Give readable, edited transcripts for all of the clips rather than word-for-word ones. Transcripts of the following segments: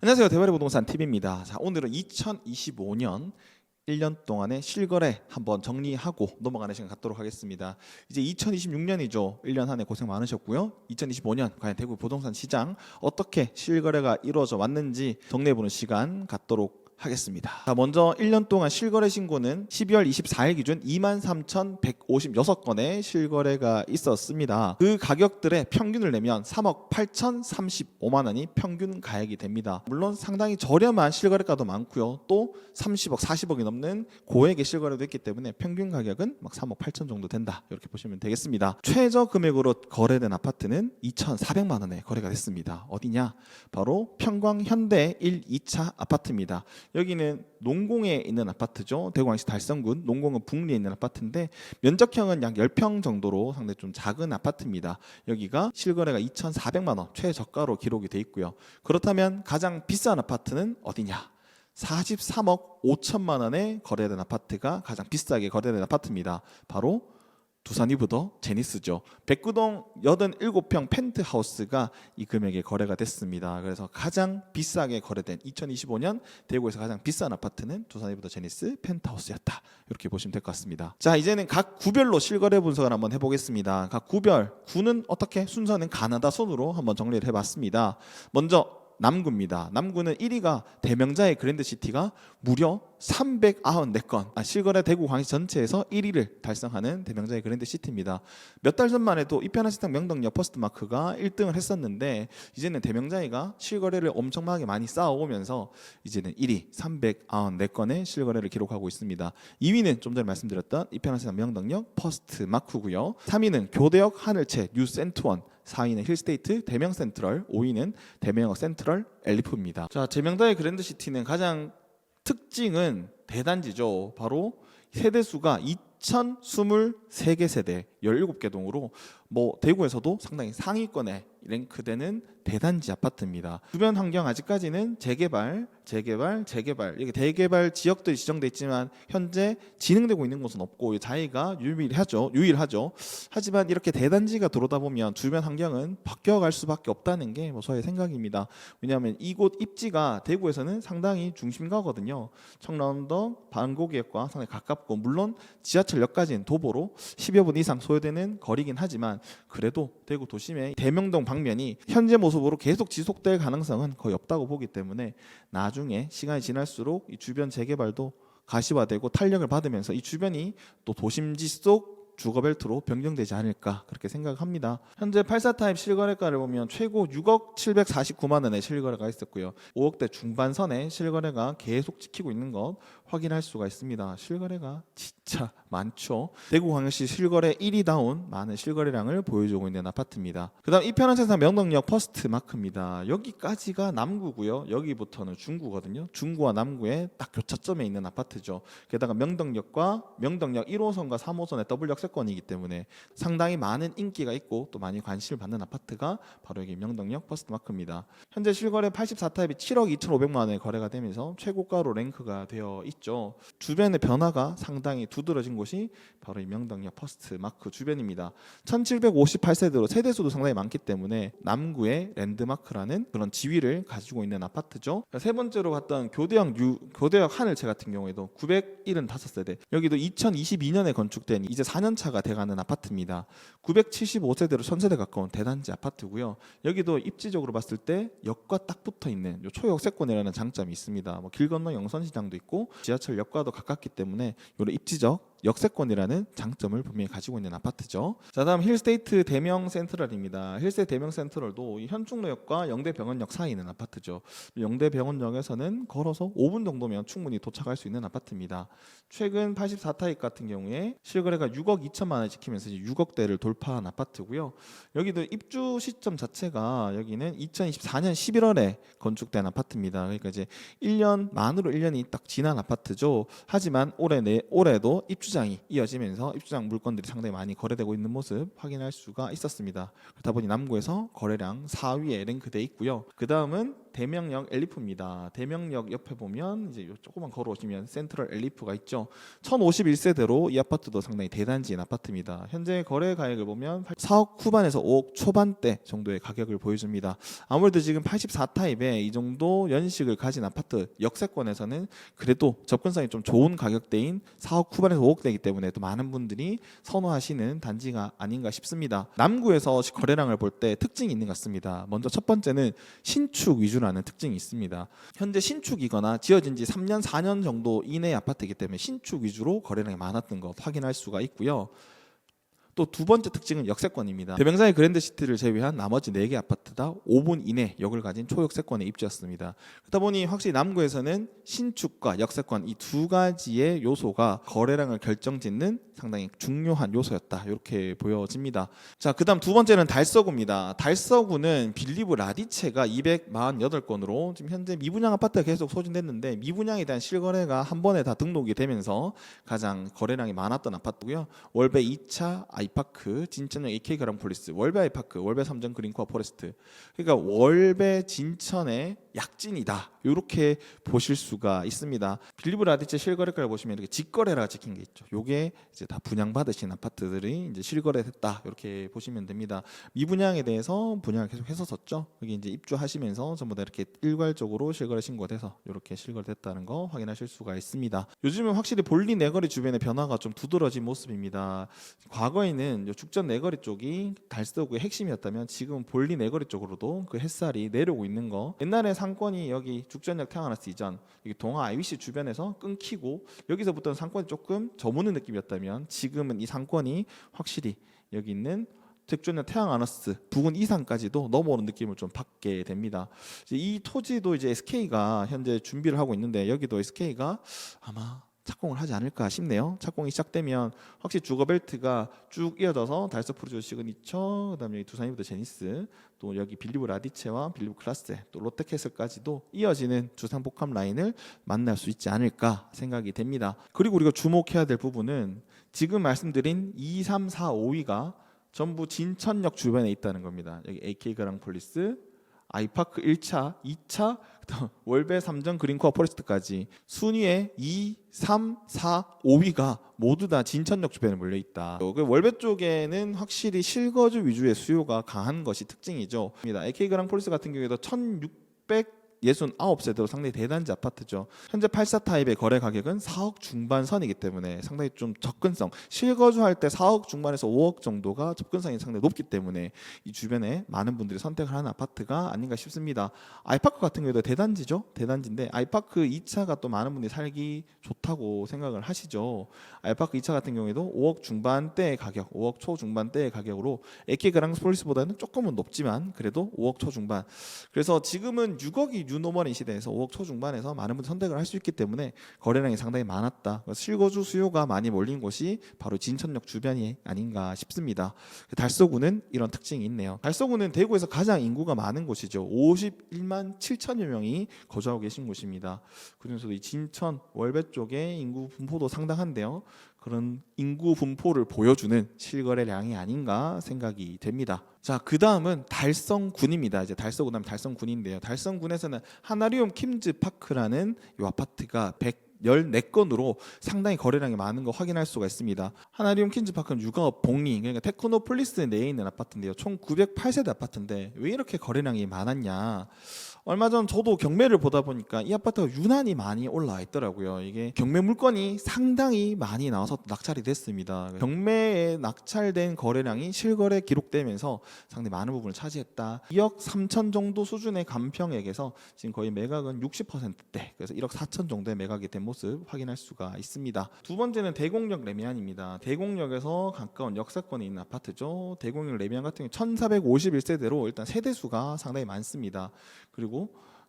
안녕하세요. 대발의 부동산 TV입니다. 자, 오늘은 2025년 1년 동안의 실거래 한번 정리하고 넘어가는 시간 갖도록 하겠습니다. 이제 2026년이죠. 1년 한 해 고생 많으셨고요. 2025년 과연 대구 부동산 시장 어떻게 실거래가 이루어져 왔는지 정리해보는 시간 갖도록 하겠습니다. 자, 먼저 1년 동안 실거래 신고는 12월 24일 기준 23,156건의 실거래가 있었습니다. 그 가격들의 평균을 내면 3억 8,035만 원이 평균 가액이 됩니다. 물론 상당히 저렴한 실거래가도 많고요. 또 30억, 40억이 넘는 고액의 실거래도 있기 때문에 평균 가격은 막 3억 8천 정도 된다. 이렇게 보시면 되겠습니다. 최저 금액으로 거래된 아파트는 2,400만 원에 거래가 됐습니다. 어디냐? 바로 평광 현대 1, 2차 아파트입니다. 여기는 농공에 있는 아파트죠. 대구광역시 달성군 농공은 북리에 있는 아파트인데 면적형은 약 10평 정도로 상당히 좀 작은 아파트입니다. 여기가 실거래가 2,400만 원 최저가로 기록이 돼 있고요. 그렇다면 가장 비싼 아파트는 어디냐? 43억 5천만 원에 거래된 아파트가 가장 비싸게 거래된 아파트입니다. 바로 두산 이브더 제니스죠. 백구동 87평 펜트하우스가 이 금액에 거래가 됐습니다. 그래서 가장 비싸게 거래된 2025년 대구에서 가장 비싼 아파트는 두산 이브더 제니스 펜트하우스였다. 이렇게 보시면 될 것 같습니다. 자, 이제는 각 구별로 실거래 분석을 한번 해보겠습니다. 각 구는 어떻게 순서는 가나다 순으로 한번 정리를 해봤습니다. 먼저 남구입니다. 남구는 1위가 대명자의 그랜드시티가 무려 394건, 실거래 대구 광역시 전체에서 1위를 달성하는 대명자의 그랜드시티입니다. 몇 달 전만 해도 이편한 식당 명덕역 퍼스트마크가 1등을 했었는데 이제는 대명자이가 실거래를 엄청나게 많이 쌓아오면서 이제는 1위 394건의 실거래를 기록하고 있습니다. 2위는 좀 전에 말씀드렸던 이편한 식당 명덕역 퍼스트마크고요. 3위는 교대역 하늘채 뉴센트원, 4위는 힐스테이트 대명센트럴, 5위는 대명역 센트럴 엘리프입니다. 자, 대명자의 그랜드시티는 가장 특징은 대단지죠. 바로 세대수가 2,023개 세대 17개 동으로 대구에서도 상당히 상위권에 랭크되는 대단지 아파트입니다. 주변 환경 아직까지는 재개발 이렇게 대개발 지역들이 지정돼 있지만 현재 진행되고 있는 곳은 없고 자이가 유일하죠. 하지만 이렇게 대단지가 들어오다 보면 주변 환경은 바뀌어갈 수밖에 없다는 게 저의 생각입니다. 왜냐하면 이곳 입지가 대구에서는 상당히 중심가거든요. 청라언덕, 반고기역과 상당히 가깝고 물론 지하철역까지는 도보로 10여 분 이상 소요되는 거리긴 하지만 그래도 대구 도심의 대명동 방면이 현재 모습으로 계속 지속될 가능성은 거의 없다고 보기 때문에 나중에 시간이 지날수록 이 주변 재개발도 가시화되고 탄력을 받으면서 이 주변이 또 도심지 속 주거벨트로 변경되지 않을까 그렇게 생각합니다. 현재 84 타입 실거래가를 보면 최고 6억 749만 원의 실거래가 있었고요. 5억대 중반선의 실거래가 계속 지키고 있는 것 확인할 수가 있습니다. 실거래가 진짜 많죠. 대구광역시 실거래 1위다운 많은 실거래량을 보여주고 있는 아파트입니다. 그 다음 이편한 세상 명덕역 퍼스트마크입니다. 여기까지가 남구고요. 여기부터는 중구거든요. 중구와 남구의 딱 교차점에 있는 아파트죠. 게다가 명덕역 1호선과 3호선의 더블 역세권이기 때문에 상당히 많은 인기가 있고 또 많이 관심을 받는 아파트가 바로 여기 명덕역 퍼스트마크입니다. 현재 실거래 84 타입이 7억 2,500만 원에 거래가 되면서 최고가로 랭크가 되어 있죠. 주변의 변화가 상당히 두드러진 곳이 바로 이 명덕역 퍼스트마크 주변입니다. 1758세대로 세대수도 상당히 많기 때문에 남구의 랜드마크라는 그런 지위를 가지고 있는 아파트죠. 세 번째로 봤던 교대역 하늘채 같은 경우에도 975세대, 여기도 2022년에 건축된 이제 4년차가 돼가는 아파트입니다. 975세대로 1000세대 가까운 대단지 아파트고요. 여기도 입지적으로 봤을 때 역과 딱 붙어있는 초역세권이라는 장점이 있습니다. 길 건너 영선시장도 있고 지하철역과도 가깝기 때문에 이런 입지적 역세권이라는 장점을 분명히 가지고 있는 아파트죠. 자, 다음 힐스테이트 대명 센트럴입니다. 힐스테이트 대명 센트럴도 현충로역과 영대병원역 사이에 있는 아파트죠. 영대병원역에서는 걸어서 5분 정도면 충분히 도착할 수 있는 아파트입니다. 최근 84 타입 같은 경우에 실거래가 6억 2천만 원을 지키면서 6억대를 돌파한 아파트고요. 여기도 입주 시점 자체가 여기는 2024년 11월에 건축된 아파트입니다. 그러니까 이제 1년 만으로 1년이 딱 지난 아파트죠. 하지만 올해도 입주장이 이어지면서 입주장 물건들이 상당히 많이 거래되고 있는 모습 확인할 수가 있었습니다. 그렇다 보니 남구에서 거래량 4위에 랭크돼 있고요. 그 다음은 대명역 엘리프입니다. 대명역 옆에 보면 이제 조금만 걸어오시면 센트럴 엘리프가 있죠. 1051세대로 이 아파트도 상당히 대단지인 아파트입니다. 현재 거래 가액을 보면 4억 후반에서 5억 초반대 정도의 가격을 보여줍니다. 아무래도 지금 84타입에 이 정도 연식을 가진 아파트 역세권에서는 그래도 접근성이 좀 좋은 가격대인 4억 후반에서 5억대이기 때문에 또 많은 분들이 선호하시는 단지가 아닌가 싶습니다. 남구에서 거래량을 볼 때 특징이 있는 것 같습니다. 먼저 첫 번째는 신축 위주라는 특징이 있습니다. 현재 신축이거나 지어진 지 3년, 4년 정도 이내의 아파트이기 때문에 신축 위주로 거래량이 많았던 것 확인할 수가 있고요. 또 두 번째 특징은 역세권입니다. 대명사의 그랜드시티를 제외한 나머지 4개 아파트 다 5분 이내 역을 가진 초역세권의 입지였습니다. 그러다 보니 확실히 남구에서는 신축과 역세권 이 두 가지의 요소가 거래량을 결정짓는 상당히 중요한 요소였다. 이렇게 보여집니다. 자, 그다음 두 번째는 달서구입니다. 달서구는 빌리브 라디체가 248건으로 지금 현재 미분양 아파트가 계속 소진됐는데 미분양에 대한 실거래가 한 번에 다 등록이 되면서 가장 거래량이 많았던 아파트고요. 월배 2차 아이파크, 진천역 AK 그랑폴리스, 월배 아이파크, 월배 삼정 그린코아 포레스트. 그러니까 월배 진천의 약진이다. 이렇게 보실 수가 있습니다. 빌리브 라디체 실거래가를 보시면 이렇게 직거래라 찍힌 게 있죠. 요게 이제 다 분양받으신 아파트들이 이제 실거래됐다. 이렇게 보시면 됩니다. 미분양에 대해서 분양을 계속 했었었죠. 여기 이제 입주하시면서 전부 다 이렇게 일괄적으로 실거래 신고돼서 이렇게 실거래됐다는 거 확인하실 수가 있습니다. 요즘은 확실히 볼리 내거리 주변의 변화가 좀 두드러진 모습입니다. 과거에는 죽전 내거리 쪽이 달서구의 핵심이었다면 지금 볼리 내거리 쪽으로도 그 햇살이 내려오고 있는 거. 옛날에 상권이 여기 죽전역 태어났을 이전 여기 동아 IBC 주변에서 끊기고 여기서부터는 상권이 조금 저무는 느낌이었다면 지금은 이 상권이 확실히 여기 있는 죽전역 태양아너스 부근 이상까지도 넘어오는 느낌을 좀 받게 됩니다. 이 토지도 이제 SK가 현재 준비를 하고 있는데 여기도 SK가 아마 착공을 하지 않을까 싶네요. 착공이 시작되면 확실히 주거벨트가 쭉 이어져서 달서 프루지오 시그니처, 그다음에 여기 두산이브더 제니스, 또 여기 빌리브 라디체와 빌리브 클라세, 또 롯데캐슬까지도 이어지는 주상복합 라인을 만날 수 있지 않을까 생각이 됩니다. 그리고 우리가 주목해야 될 부분은 지금 말씀드린 2, 3, 4, 5위가 전부 진천역 주변에 있다는 겁니다. 여기 AK 그랑폴리스, 아이파크 1차, 2차, 월배 삼정 그린코아 포레스트까지 순위에 2, 3, 4, 5위가 모두 다 진천역 주변에 몰려 있다. 월배 쪽에는 확실히 실거주 위주의 수요가 강한 것이 특징이죠. AK 그랑폴리스 같은 경우에도 1669세대로 상당히 대단지 아파트죠. 현재 84 타입의 거래 가격은 4억 중반 선이기 때문에 상당히 좀 접근성, 실거주할 때 4억 중반에서 5억 정도가 접근성이 상당히 높기 때문에 이 주변에 많은 분들이 선택을 하는 아파트가 아닌가 싶습니다. 아이파크 같은 경우도 대단지죠. 대단지인데 아이파크 2차가 또 많은 분들이 살기 좋다고 생각을 하시죠. 아이파크 2차 같은 경우에도 5억 중반대의 가격, 5억 초중반대의 가격으로 AK 그랑폴리스보다는 조금은 높지만 그래도 5억 초중반. 그래서 지금은 6억이 뉴노멀인 시대에서 5억 초중반에서 많은 분들이 선택을 할 수 있기 때문에 거래량이 상당히 많았다. 실거주 수요가 많이 몰린 곳이 바로 진천역 주변이 아닌가 싶습니다. 달서구는 이런 특징이 있네요. 달서구는 대구에서 가장 인구가 많은 곳이죠. 51만 7천여 명이 거주하고 계신 곳입니다. 그중에서도 이 진천, 월배 쪽의 인구 분포도 상당한데요. 그런 인구 분포를 보여주는 실거래량이 아닌가 생각이 됩니다. 자, 그 다음은 달성군입니다. 이제 달서구 다음 달성군인데요. 달성군에서는 하나리움 킴즈파크라는 이 아파트가 114건으로 상당히 거래량이 많은 거 확인할 수가 있습니다. 하나리움 퀸즈파크는 육아업 봉리, 그러니까 테크노폴리스 내에 있는 아파트인데요. 총 908세대 아파트인데 왜 이렇게 거래량이 많았냐? 얼마 전 저도 경매를 보다 보니까 이 아파트가 유난히 많이 올라와 있더라고요. 이게 경매 물건이 상당히 많이 나와서 낙찰이 됐습니다. 경매에 낙찰된 거래량이 실거래 기록되면서 상당히 많은 부분을 차지했다. 2억 3천 정도 수준의 감평액에서 지금 거의 매각은 60%대, 그래서 1억 4천 정도의 매각이 된 모습 확인할 수가 있습니다. 두 번째는 대곡역 레미안입니다. 대곡역에서 가까운 역사권에 있는 아파트죠. 대곡역 레미안 같은 경우 1451세대로 일단 세대수가 상당히 많습니다. 그리고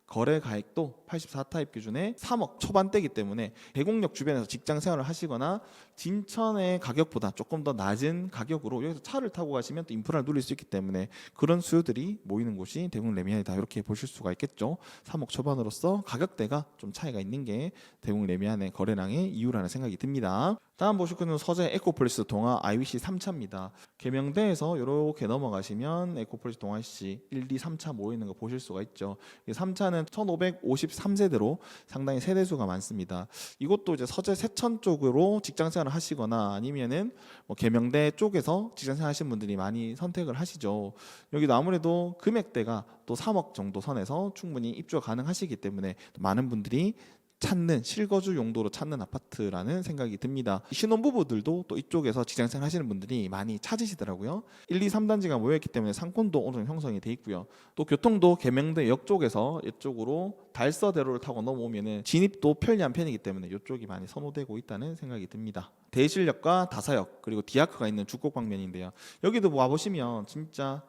거래 가액도 84 타입 기준에 3억 초반대이기 때문에 대곡역 주변에서 직장 생활을 하시거나 진천의 가격보다 조금 더 낮은 가격으로 여기서 차를 타고 가시면 또 인프라를 누릴 수 있기 때문에 그런 수요들이 모이는 곳이 대곡역 레미안이다. 이렇게 보실 수가 있겠죠. 3억 초반으로서 가격대가 좀 차이가 있는 게 대곡역 레미안의 거래량의 이유라는 생각이 듭니다. 다음 보실 거는 서재 에코폴리스 동아 IBC 3차입니다. 계명대에서 이렇게 넘어가시면 에코폴리스 동아시 1, 2, 3차 모이는 거 보실 수가 있죠. 3차는 1553세대로 상당히 세대수가 많습니다. 이것도 이제 서재 세천 쪽으로 직장생활을 하시거나 아니면은 뭐 계명대 쪽에서 직장생활 하시는 분들이 많이 선택을 하시죠. 여기도 아무래도 금액대가 또 3억 정도 선에서 충분히 입주가 가능하시기 때문에 많은 분들이 찾는 실거주 용도로 찾는 아파트라는 생각이 듭니다. 신혼부부들도 또 이쪽에서 직장생활 하시는 분들이 많이 찾으시더라고요. 1, 2, 3단지가 모여있기 때문에 상권도 어느 정도 형성이 돼 있고요. 또 교통도 계명대 역 쪽에서 이쪽으로 달서대로를 타고 넘어오면은 진입도 편리한 편이기 때문에 이쪽이 많이 선호되고 있다는 생각이 듭니다. 대실역과 다사역 그리고 디아크가 있는 주곡 방면인데요. 여기도 와보시면 진짜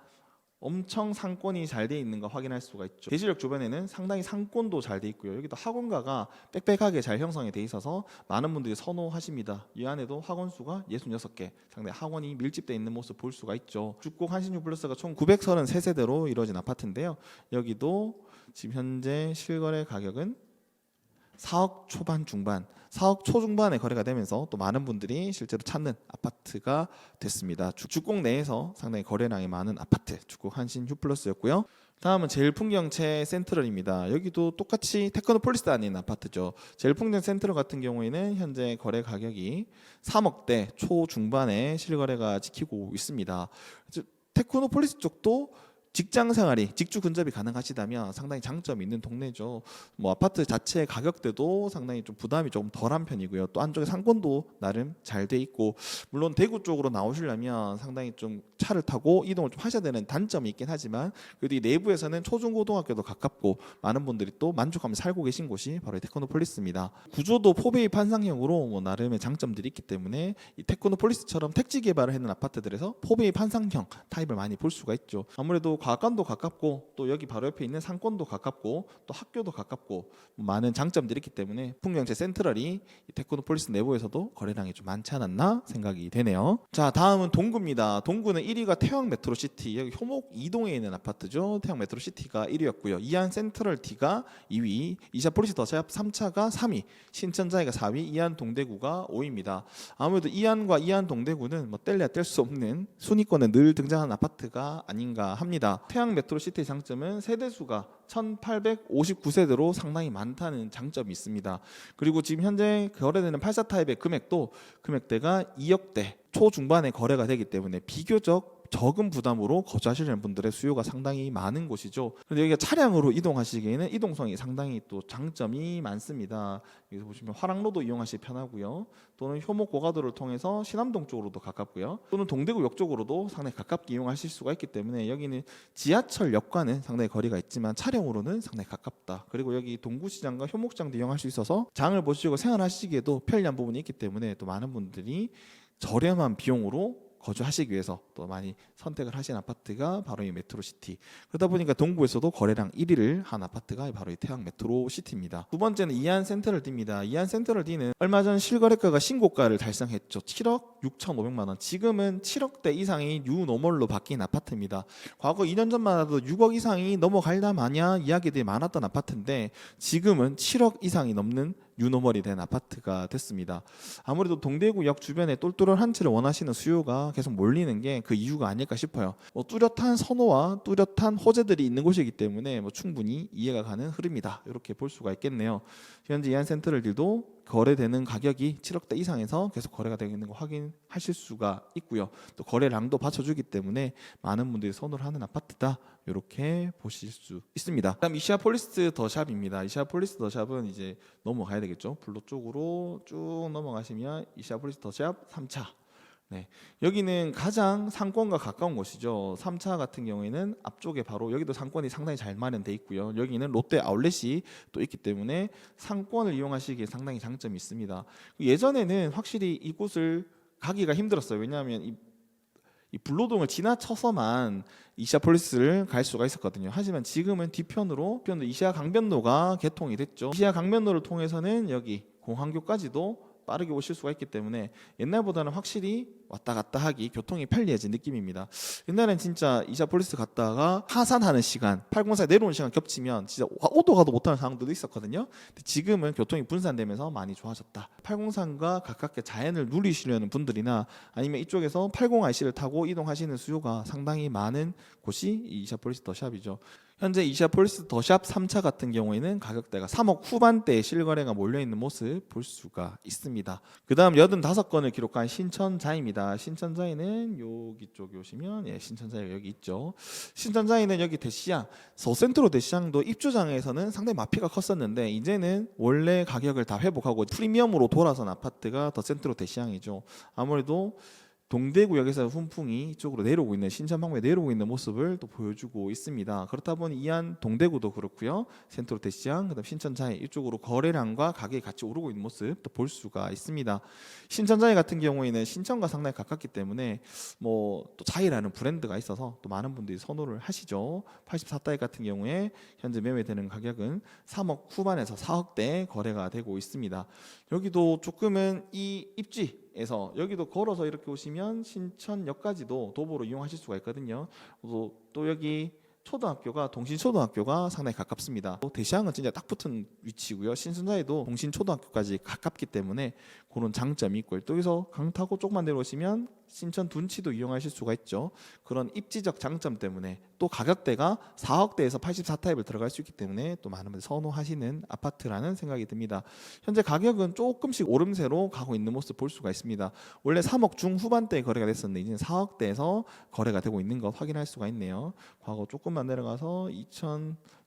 엄청 상권이 잘 돼 있는 거 확인할 수가 있죠. 대실역 주변에는 상당히 상권도 잘 돼 있고요. 여기도 학원가가 빽빽하게 잘 형성이 돼 있어서 많은 분들이 선호하십니다. 이 안에도 학원 수가 66개, 상당히 학원이 밀집돼 있는 모습 볼 수가 있죠. 주곡 한신유 플러스가 총 933세대로 이루어진 아파트인데요. 여기도 지금 현재 실거래 가격은 4억 초반 중반, 4억 초중반에 거래가 되면서 또 많은 분들이 실제로 찾는 아파트가 됐습니다. 주곡 내에서 상당히 거래량이 많은 아파트, 주곡 한신 휴플러스였고요. 다음은 제일풍경채 센트럴입니다. 여기도 똑같이 테크노폴리스 안에 있는 아파트죠. 제일풍경 센트럴 같은 경우에는 현재 거래 가격이 3억대 초중반에 실거래가 지키고 있습니다. 테크노폴리스 쪽도 직장 생활이 직주 근접이 가능하시다면 상당히 장점이 있는 동네죠. 뭐 아파트 자체 가격대도 상당히 좀 부담이 조금 덜한 편이고요. 또 안쪽에 상권도 나름 잘 돼 있고 물론 대구 쪽으로 나오시려면 상당히 좀 차를 타고 이동을 좀 하셔야 되는 단점이 있긴 하지만 그래도 이 내부에서는 초중고등학교도 가깝고 많은 분들이 또 만족하면서 살고 계신 곳이 바로 이 테크노폴리스입니다. 구조도 포베이 판상형으로 뭐 나름의 장점들이 있기 때문에 이 테크노폴리스처럼 택지 개발을 해놓은 아파트들에서 포베이 판상형 타입을 많이 볼 수가 있죠. 아무래도 과학관도 가깝고 또 여기 바로 옆에 있는 상권도 가깝고 또 학교도 가깝고 많은 장점들이 있기 때문에 풍경채 센트럴이 테크노폴리스 내부에서도 거래량이 좀 많지 않았나 생각이 되네요. 자, 다음은 동구입니다. 동구는 1위가 태왕 메트로시티, 여기 효목 2동에 있는 아파트죠. 태왕 메트로시티가 1위였고요. 이안 센트럴티가 2위, 이샤폴리스 더샵 3차가 3위, 신천자이가 4위, 이안 동대구가 5위입니다. 아무래도 이안과 이안 동대구는 뭐 뗄래야 뗄 수 없는 순위권에 늘 등장하는 아파트가 아닌가 합니다. 태양 메트로시티의 장점은 세대수가 1859세대로 상당히 많다는 장점이 있습니다. 그리고 지금 현재 거래되는 84 타입의 금액대가 2억대 초중반에 거래가 되기 때문에 비교적 적은 부담으로 거주하시는 분들의 수요가 상당히 많은 곳이죠. 그런데 여기가 차량으로 이동하시기에는 이동성이 상당히 또 장점이 많습니다. 여기서 보시면 화랑로도 이용하시기 편하고요. 또는 효목 고가도를 통해서 신암동 쪽으로도 가깝고요. 또는 동대구역 쪽으로도 상당히 가깝게 이용하실 수가 있기 때문에 여기는 지하철역과는 상당히 거리가 있지만 차량으로는 상당히 가깝다. 그리고 여기 동구시장과 효목시장도 이용할 수 있어서 장을 보시고 생활하시기에도 편리한 부분이 있기 때문에 또 많은 분들이 저렴한 비용으로 거주하시기 위해서 또 많이 선택을 하신 아파트가 바로 이 메트로시티. 그러다 보니까 동구에서도 거래량 1위를 한 아파트가 바로 이 태양 메트로시티입니다. 두 번째는 이안 센트럴D입니다. 이안 센트럴D는 얼마 전 실거래가가 신고가를 달성했죠. 7억 6,500만 원. 지금은 7억대 이상이 뉴노멀로 바뀐 아파트입니다. 과거 2년 전만 해도 6억 이상이 넘어갈라 마냐 이야기들이 많았던 아파트인데 지금은 7억 이상이 넘는 뉴노멀이 된 아파트가 됐습니다. 아무래도 동대구역 주변에 똘똘한 한 채를 원하시는 수요가 계속 몰리는 게 그 이유가 아닐까 싶어요. 뭐 뚜렷한 선호와 뚜렷한 호재들이 있는 곳이기 때문에 뭐 충분히 이해가 가는 흐름이다. 이렇게 볼 수가 있겠네요. 현재 이안센트럴들도 거래되는 가격이 7억대 이상에서 계속 거래가 되고 있는 거 확인하실 수가 있고요. 또 거래량도 받쳐주기 때문에 많은 분들이 선호를 하는 아파트다. 이렇게 보실 수 있습니다. 그다음 이시아폴리스 더샵입니다. 이시아폴리스 더샵은 이제 넘어가야 되겠죠. 불로 쪽으로 쭉 넘어가시면 이시아폴리스 더샵 3차. 네, 여기는 가장 상권과 가까운 곳이죠. 3차 같은 경우에는 앞쪽에 바로 여기도 상권이 상당히 잘 마련돼 있고요. 여기는 롯데 아울렛이 또 있기 때문에 상권을 이용하시기에 상당히 장점이 있습니다. 예전에는 확실히 이곳을 가기가 힘들었어요. 왜냐하면 이 불로동을 지나쳐서만 이시아폴리스를 갈 수가 있었거든요. 하지만 지금은 뒤편으로 이시아 강변로가 개통이 됐죠. 이시아 강변로를 통해서는 여기 공항교까지도 빠르게 오실 수가 있기 때문에 옛날보다는 확실히 왔다 갔다 하기 교통이 편리해진 느낌입니다. 옛날엔 진짜 이샤폴리스 갔다가 하산하는 시간 804 내려오는 시간 겹치면 진짜 오도 가도 못하는 상황들도 있었거든요. 근데 지금은 교통이 분산되면서 많이 좋아졌다. 803과 가깝게 자연을 누리시려는 분들이나 아니면 이쪽에서 80IC를 타고 이동하시는 수요가 상당히 많은 곳이 이 이샤폴리스 더샵이죠. 현재 이샤폴리스 더샵 3차 같은 경우에는 가격대가 3억 후반대의 실거래가 몰려있는 모습 볼 수가 있습니다. 그 다음 85건을 기록한 신천자이입니다. 신천자이는 여기 쪽에 오시면 신천자이가 여기 있죠. 신천자이는 여기 대시양, 서센트로 대시양도 입주장에서는 상당히 마피가 컸었는데 이제는 원래 가격을 다 회복하고 프리미엄으로 돌아선 아파트가 더센트로 대시양이죠. 아무래도 동대구역에서 훈풍이 이쪽으로 내려오고 있는 신천 방면에 내려오고 있는 모습을 또 보여주고 있습니다. 그렇다 보니 이안 동대구도 그렇고요. 센트로 대시양, 그다음 신천자이 이쪽으로 거래량과 가격이 같이 오르고 있는 모습 또 볼 수가 있습니다. 신천자이 같은 경우에는 신천과 상당히 가깝기 때문에 뭐 또 자이라는 브랜드가 있어서 또 많은 분들이 선호를 하시죠. 84다이 같은 경우에 현재 매매되는 가격은 3억 후반에서 4억대 거래가 되고 있습니다. 여기도 조금은 이 입지에서 여기도 걸어서 이렇게 오시면 신천역까지도 도보로 이용하실 수가 있거든요. 또 여기 초등학교가 동신초등학교가 상당히 가깝습니다. 대시양은 진짜 딱 붙은 위치고요. 신천자에도 동신초등학교까지 가깝기 때문에 그런 장점이 있고요. 또 여기서 강 타고 조금만 내려오시면 신천 둔치도 이용하실 수가 있죠. 그런 입지적 장점 때문에 또 가격대가 4억대에서 84타입을 들어갈 수 있기 때문에 또 많은 분들 선호하시는 아파트라는 생각이 듭니다. 현재 가격은 조금씩 오름세로 가고 있는 모습 볼 수가 있습니다. 원래 3억 중후반대에 거래가 됐었는데 이제는 4억대에서 거래가 되고 있는 거 확인할 수가 있네요. 과거 조금만 내려가서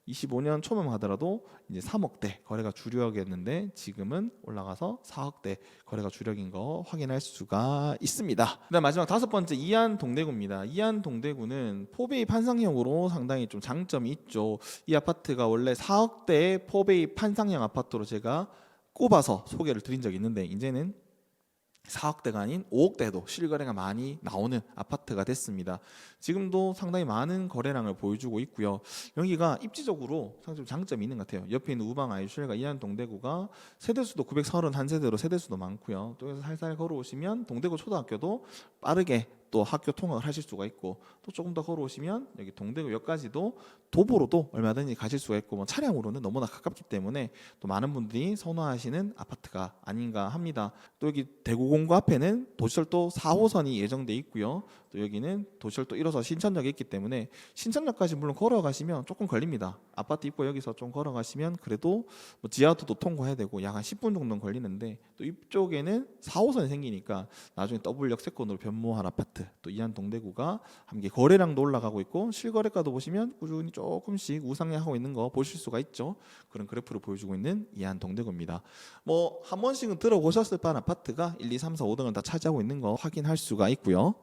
2025년 초만 하더라도 이제 3억대 거래가 주력이었는데 지금은 올라가서 4억대 거래가 주력인 거 확인할 수가 있습니다. 그다음 마지막 5번째 이안 동대구입니다. 이안 동대구는 포베이 판상형으로 상당히 좀 장점이 있죠. 이 아파트가 원래 4억대의 포베이 판상형 아파트로 제가 꼽아서 소개를 드린 적이 있는데 이제는 4억대가 아닌 5억대도 실거래가 많이 나오는 아파트가 됐습니다. 지금도 상당히 많은 거래량을 보여주고 있고요. 여기가 입지적으로 상당히 장점이 있는 것 같아요. 옆에 있는 우방 아이슐과 이안 동대구가 세대수도 931세대로 세대수도 많고요. 또 여기서 살살 걸어오시면 동대구 초등학교도 빠르게 또 학교 통학을 하실 수가 있고 또 조금 더 걸어오시면 여기 동대구역까지도 도보로도 얼마든지 가실 수가 있고 뭐 차량으로는 너무나 가깝기 때문에 또 많은 분들이 선호하시는 아파트가 아닌가 합니다. 또 여기 대구공고 앞에는 도시철도 4호선이 예정돼 있고요. 또 여기는 도시철도 1호선 신천역이 있기 때문에 신천역까지 물론 걸어가시면 조금 걸립니다. 아파트 입구 여기서 좀 걸어가시면 그래도 뭐 지하도도 통과해야 되고 약 한 10분 정도는 걸리는데 또 이쪽에는 4호선이 생기니까 나중에 W역 세권으로 변모할 아파트 또 이안 동대구가 함께 거래량도 올라가고 있고 실거래가도 보시면 꾸준히 조금씩 우상향하고 있는 거 보실 수가 있죠. 그런 그래프를 보여주고 있는 이안 동대구입니다. 뭐 한 번씩은 들어보셨을 법한 아파트가 1, 2, 3, 4, 5등을 다 차지하고 있는 거 확인할 수가 있고요.